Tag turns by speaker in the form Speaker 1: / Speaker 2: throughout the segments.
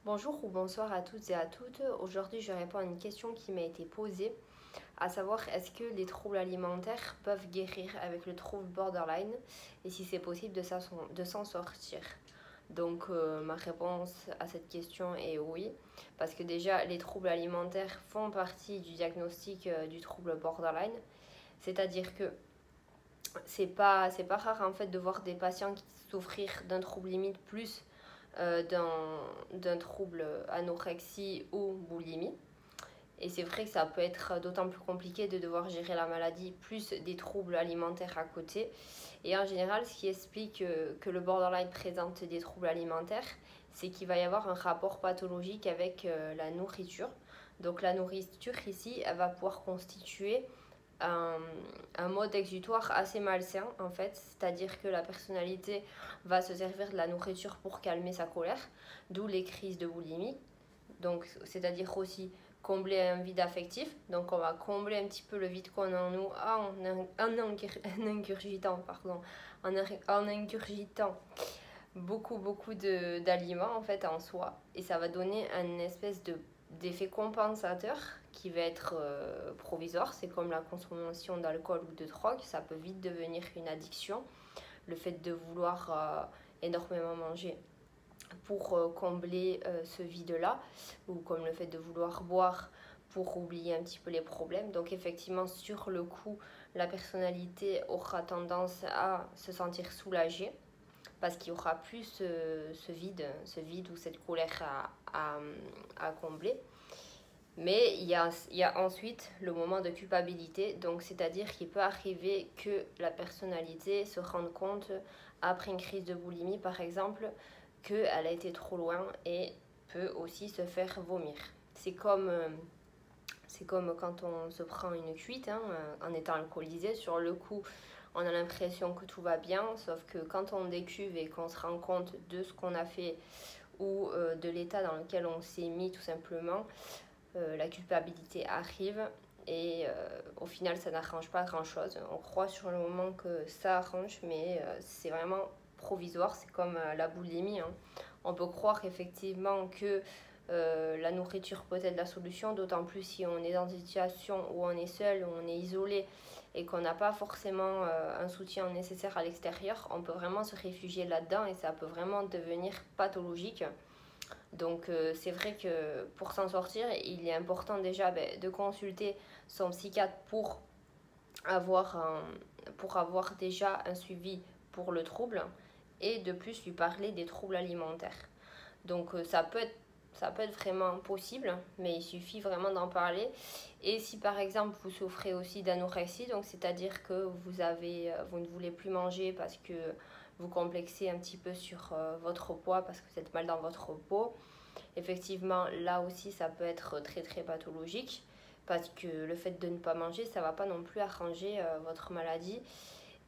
Speaker 1: Bonjour ou bonsoir à toutes et à toutes. Aujourd'hui, je réponds à une question qui m'a été posée, à savoir est-ce que les troubles alimentaires peuvent guérir avec le trouble borderline et si c'est possible de s'en sortir. Donc, ma réponse à cette question est oui, parce que déjà, les troubles alimentaires font partie du diagnostic du trouble borderline, c'est-à-dire que c'est pas rare en fait de voir des patients qui souffrir d'un trouble limite plus d'un trouble anorexie ou boulimie. Et c'est vrai que ça peut être d'autant plus compliqué de devoir gérer la maladie plus des troubles alimentaires à côté. Et en général, ce qui explique que le borderline présente des troubles alimentaires, c'est qu'il va y avoir un rapport pathologique avec la nourriture. Donc la nourriture ici, elle va pouvoir constituer un, un mode exutoire assez malsain en fait, c'est-à-dire que la personnalité va se servir de la nourriture pour calmer sa colère, d'où les crises de boulimie. Donc c'est-à-dire aussi combler un vide affectif, donc on va combler un petit peu le vide qu'on a en nous en ingurgitant, en ingurgitant beaucoup d'aliments en fait en soi, et ça va donner une espèce d'effet compensateur qui va être provisoire. C'est comme la consommation d'alcool ou de drogue, ça peut vite devenir une addiction, le fait de vouloir énormément manger pour combler ce vide-là, ou comme le fait de vouloir boire pour oublier un petit peu les problèmes. Donc effectivement, sur le coup, la personnalité aura tendance à se sentir soulagée parce qu'il y aura plus ce vide ou cette colère à combler. Mais il y a ensuite le moment de culpabilité, donc c'est-à-dire qu'il peut arriver que la personnalité se rende compte, après une crise de boulimie par exemple, qu'elle a été trop loin et peut aussi se faire vomir. C'est comme quand on se prend une cuite hein, en étant alcoolisé. Sur le coup, on a l'impression que tout va bien, sauf que quand on décuve et qu'on se rend compte de ce qu'on a fait ou de l'état dans lequel on s'est mis tout simplement, la culpabilité arrive et au final ça n'arrange pas grand chose. On croit sur le moment que ça arrange, mais c'est vraiment provisoire. C'est comme la boulimie hein. On peut croire effectivement que la nourriture peut être la solution, d'autant plus si on est dans une situation où on est seul, où on est isolé et qu'on n'a pas forcément un soutien nécessaire à l'extérieur. On peut vraiment se réfugier là-dedans et ça peut vraiment devenir pathologique. Donc c'est vrai que pour s'en sortir, il est important déjà de consulter son psychiatre pour avoir déjà un suivi pour le trouble et de plus lui parler des troubles alimentaires. Donc ça peut être vraiment possible, mais il suffit vraiment d'en parler. Et si par exemple vous souffrez aussi d'anorexie, donc c'est-à-dire que vous ne voulez plus manger parce que vous complexez un petit peu sur votre poids, parce que vous êtes mal dans votre peau, effectivement là aussi ça peut être très pathologique, parce que le fait de ne pas manger, ça ne va pas non plus arranger votre maladie.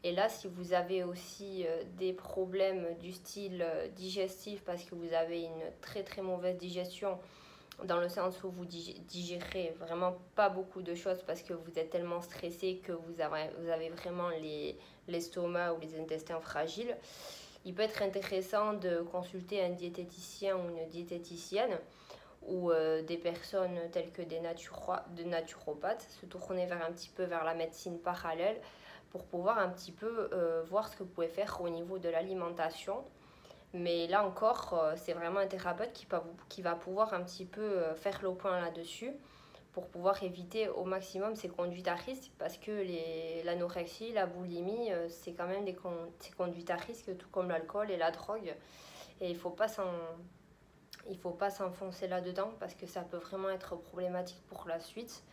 Speaker 1: Et là, si vous avez aussi des problèmes du style digestif, parce que vous avez une très mauvaise digestion, dans le sens où vous digérez vraiment pas beaucoup de choses parce que vous êtes tellement stressé que vous avez vraiment l'estomac ou les intestins fragiles, il peut être intéressant de consulter un diététicien ou une diététicienne ou des personnes telles que des naturopathes, se tourner vers un petit peu vers la médecine parallèle pour pouvoir un petit peu voir ce que vous pouvez faire au niveau de l'alimentation. Mais là encore, c'est vraiment un thérapeute qui va pouvoir un petit peu faire le point là-dessus pour pouvoir éviter au maximum ces conduites à risque, parce que l'anorexie, la boulimie, c'est quand même ces conduites à risque, tout comme l'alcool et la drogue. Et il faut pas s'enfoncer là-dedans parce que ça peut vraiment être problématique pour la suite.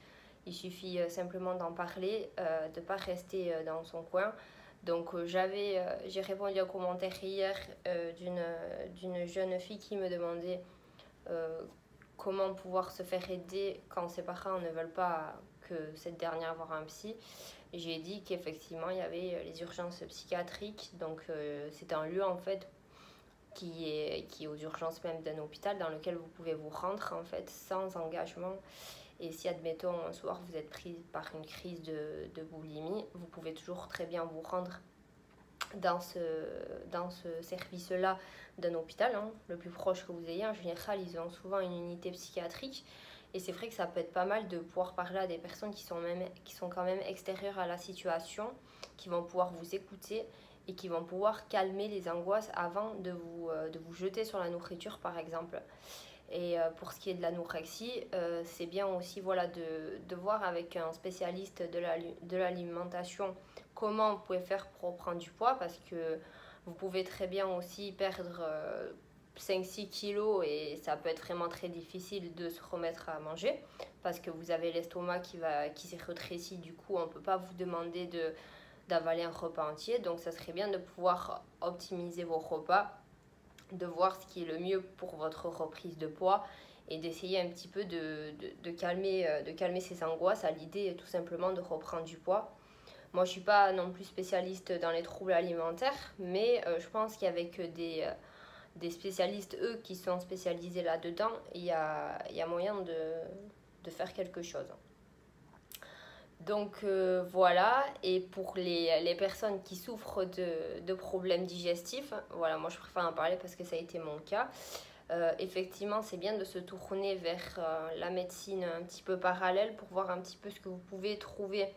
Speaker 1: Il suffit simplement d'en parler, de ne pas rester dans son coin. Donc j'ai répondu à un commentaire hier d'une jeune fille qui me demandait comment pouvoir se faire aider quand ses parents ne veulent pas que cette dernière voie un psy. J'ai dit qu'effectivement il y avait les urgences psychiatriques, donc c'est un lieu en fait qui est aux urgences même d'un hôpital dans lequel vous pouvez vous rendre en fait sans engagement. Et si admettons un soir vous êtes pris par une crise de boulimie, vous pouvez toujours très bien vous rendre dans ce service-là d'un hôpital, hein, le plus proche que vous ayez. En général, ils ont souvent une unité psychiatrique. Et c'est vrai que ça peut être pas mal de pouvoir parler à des personnes qui sont quand même extérieures à la situation, qui vont pouvoir vous écouter et qui vont pouvoir calmer les angoisses avant de vous jeter sur la nourriture, par exemple. Et pour ce qui est de l'anorexie, c'est bien aussi voilà, de voir avec un spécialiste de l'alimentation comment vous pouvez faire pour prendre du poids, parce que vous pouvez très bien aussi perdre 5-6 kilos et ça peut être vraiment très difficile de se remettre à manger parce que vous avez l'estomac qui s'est rétréci. Du coup, on ne peut pas vous demander d'avaler un repas entier. Donc, ça serait bien de pouvoir optimiser vos repas, de voir ce qui est le mieux pour votre reprise de poids et d'essayer un petit peu de calmer ces angoisses à l'idée tout simplement de reprendre du poids. Moi, je ne suis pas non plus spécialiste dans les troubles alimentaires, mais je pense qu'avec des spécialistes, eux, qui sont spécialisés là-dedans, il y a moyen de faire quelque chose. Donc voilà, et pour les personnes qui souffrent de problèmes digestifs, voilà, moi je préfère en parler parce que ça a été mon cas. Effectivement, c'est bien de se tourner vers la médecine un petit peu parallèle pour voir un petit peu ce que vous pouvez trouver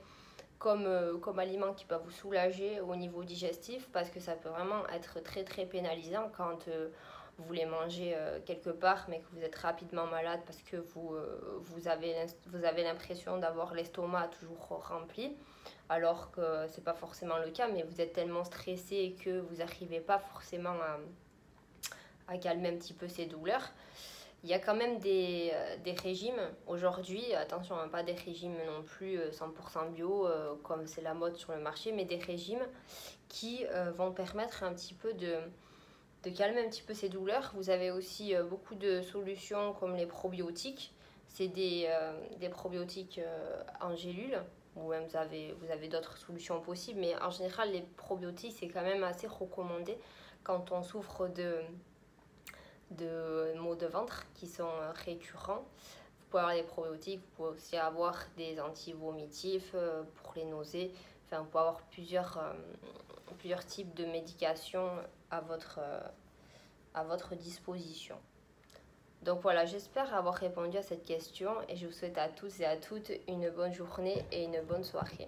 Speaker 1: comme aliment qui va vous soulager au niveau digestif, parce que ça peut vraiment être très très pénalisant quand vous voulez manger quelque part mais que vous êtes rapidement malade parce que vous avez l'impression d'avoir l'estomac toujours rempli, alors que c'est pas forcément le cas, mais vous êtes tellement stressé que vous n'arrivez pas forcément à calmer un petit peu ces douleurs. Il y a quand même des régimes aujourd'hui, attention, pas des régimes non plus 100% bio comme c'est la mode sur le marché, mais des régimes qui vont permettre un petit peu de calmer un petit peu ces douleurs. Vous avez aussi beaucoup de solutions comme les probiotiques. C'est des probiotiques en gélule, ou même vous avez d'autres solutions possibles, mais en général les probiotiques c'est quand même assez recommandé quand on souffre de maux de ventre qui sont récurrents. Vous pouvez avoir des probiotiques, vous pouvez aussi avoir des anti-vomitifs pour les nausées. Enfin, vous pouvez avoir plusieurs types de médications à votre disposition. Donc voilà, j'espère avoir répondu à cette question et je vous souhaite à tous et à toutes une bonne journée et une bonne soirée.